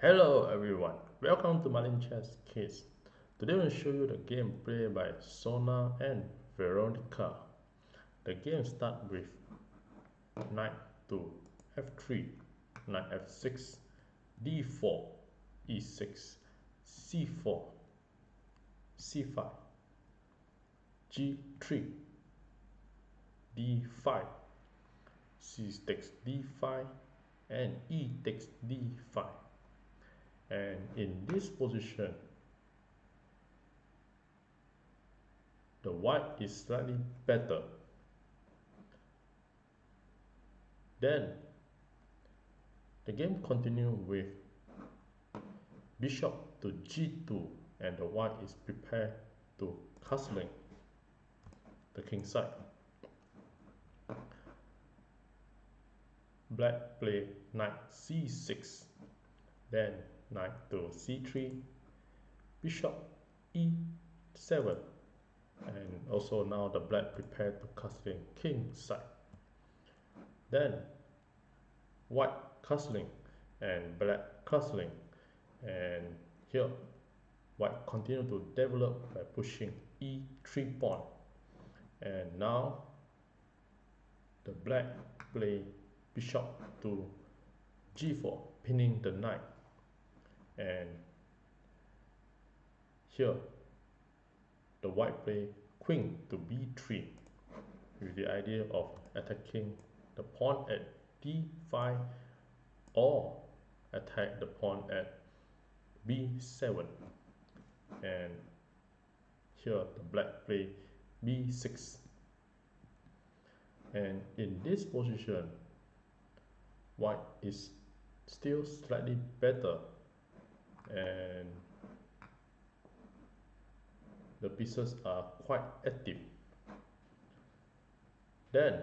Hello everyone, welcome to Marlin Chess Kids. Today I will show you the game played by Sona and Veronika. The game starts with knight to f3, knight f6, d4, e6, c4, c5, g3, d5, c takes d5, and e takes d5. And in this position, the white is slightly better. Then the game continues with bishop to g2, and the white is prepared to castling the king side. Black play knight c6, then knight to c3, bishop e7, and also now the black prepared to castling king side. Then white castling and black castling, and here white continue to develop by pushing e3 pawn, and now the black play bishop to g4, pinning the knight, and here the white play queen to b3 with the idea of attacking the pawn at d5 or attack the pawn at b7, and here the black play b6, and in this position white is still slightly better, and the pieces are quite active. Then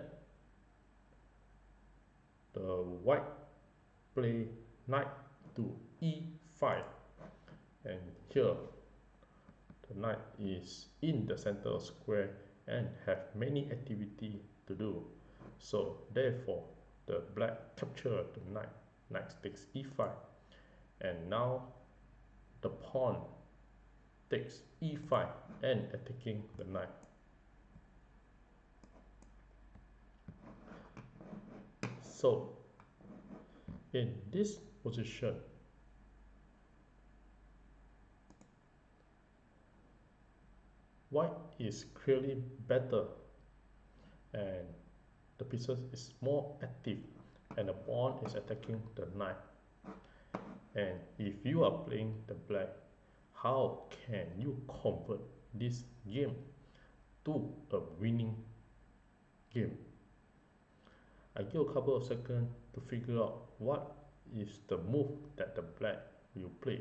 the white play knight to e5, and here the knight is in the center of square and have many activity to do, so therefore the black capture the knight, knight takes e5, and now the pawn takes e5 and attacking the knight. So in this position, white is clearly better, and the pieces is more active, and the pawn is attacking the knight. And if you are playing the black, how can you convert this game to a winning game? I give a couple of seconds to figure out what is the move that the black will play.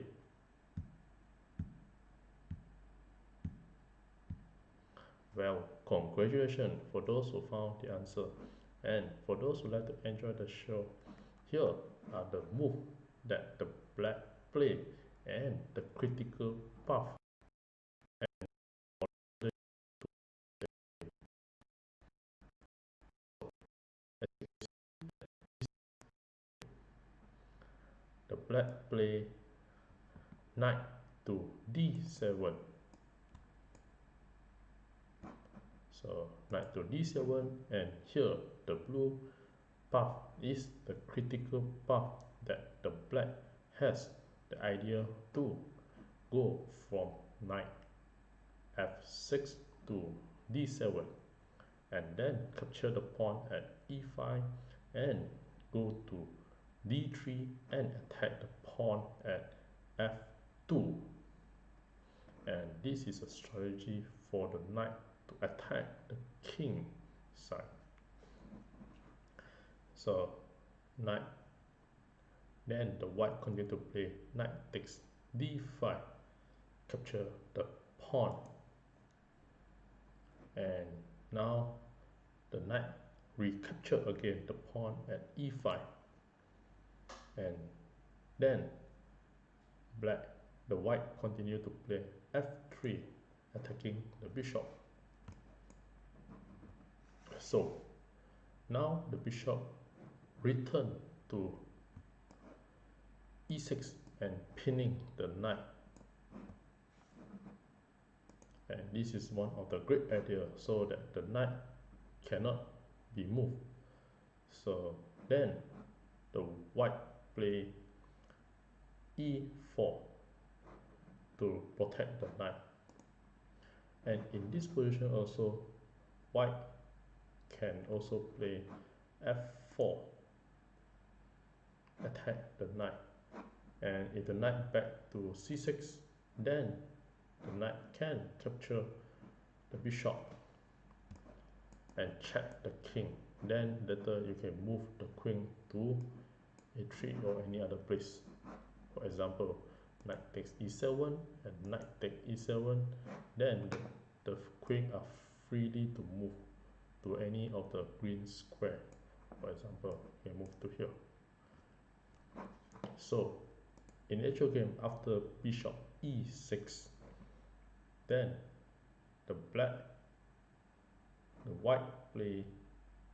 Well, congratulations for those who found the answer, and for those who like to enjoy the show, here are the moves that the black play and the critical path. The black play knight to d7, so knight to d7, and here the blue path is the critical path that the black has the idea to go from knight f6 to d7, and then capture the pawn at e5 and go to d3 and attack the pawn at f2, and this is a strategy for the knight to attack the king side. So knight, then the white continue to play knight takes d5, capture the pawn, and now the knight recapture again the pawn at e5, and then the white continue to play f3, attacking the bishop. So now the bishop return to e6, and pinning the knight. And this is one of the great ideas, so that the knight cannot be moved. So then the white play e4 to protect the knight. And in this position also, white can also play f4, attack the knight. And if the knight back to c6, then the knight can capture the bishop and check the king. Then later you can move the queen to a3 or any other place. For example, knight takes e7 and knight takes e7, then the queen are freely to move to any of the green square. For example, you can move to here. So in the actual game, after bishop e6, then the white play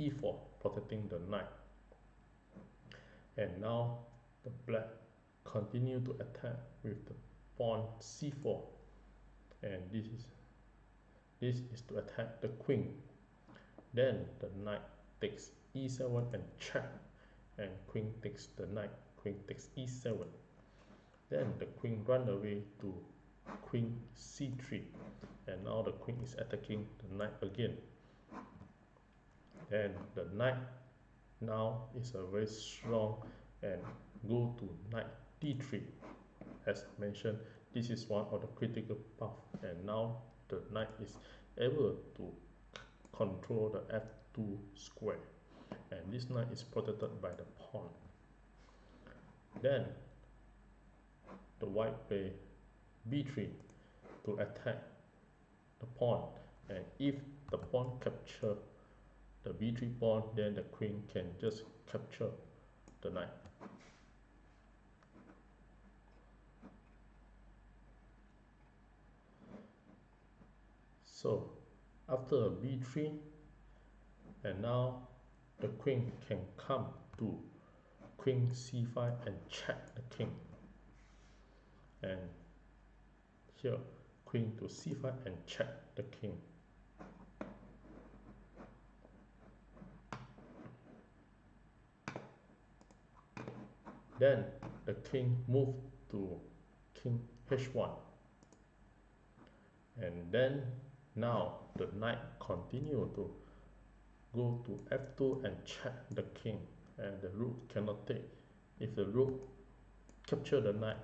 e4, protecting the knight. And now the black continue to attack with the pawn c4, and this is to attack the queen. Then the knight takes e7 and check, and queen takes the knight, queen takes e7. Then the queen run away to queen c3, and now the queen is attacking the knight again. And the knight now is a very strong and go to knight d3. As mentioned, this is one of the critical path, and now the knight is able to control the f2 square, and this knight is protected by the pawn. Then the white play b3 to attack the pawn, and if the pawn capture the b3 pawn, then the queen can just capture the knight. So after b3, and now the queen can come to queen c5 and check the king. And here queen to c5 and check the king. Then the king moved to king h1, and then now the knight continue to go to f2 and check the king, and the rook cannot take. If the rook capture the knight,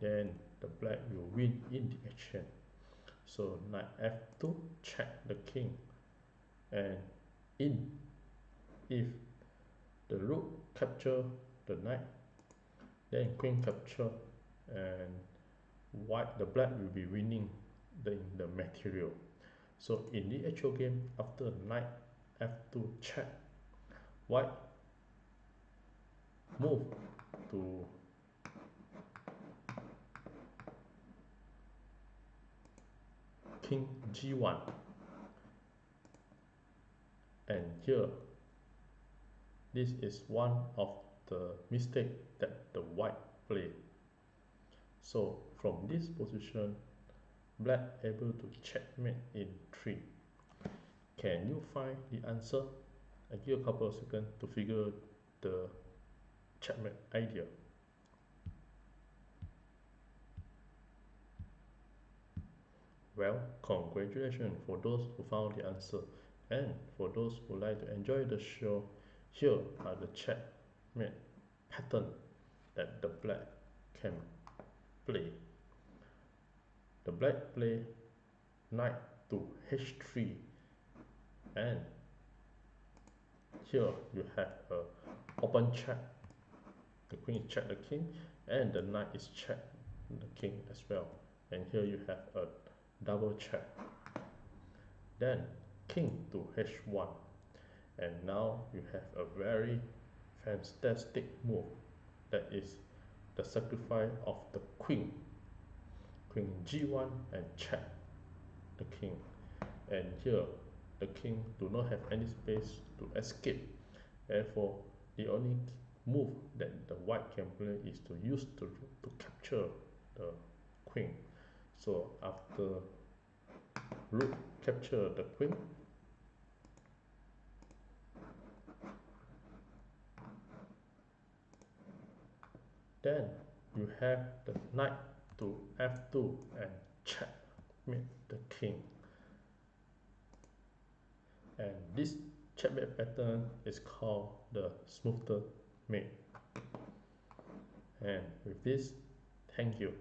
then the black will win in the exchange. So knight f2, check the king, and if the rook capture the knight, then queen capture, and the black will be winning the material. So in the actual game, after knight f2 check, white move to king g1, and here this is one of the mistake that the white play. So from this position, black able to checkmate in 3. Can you find the answer? I give a couple of seconds to figure the checkmate idea. Well, congratulations for those who found the answer, and for those who like to enjoy the show, here are the checkmate pattern that the black can play. The black play knight to h3, and here you have a open check. The queen is check the king, and the knight is check the king as well. And here you have a double check. Then king to h1, and now you have a very fantastic move, that is the sacrifice of the queen. Queen g1 and check the king, and here the king do not have any space to escape. Therefore, the only move that the white can play is to use to capture the queen. So after rook capture the queen, then you have the knight to f2 and checkmate the king. And this checkmate pattern is called the smothered mate. And with this, thank you.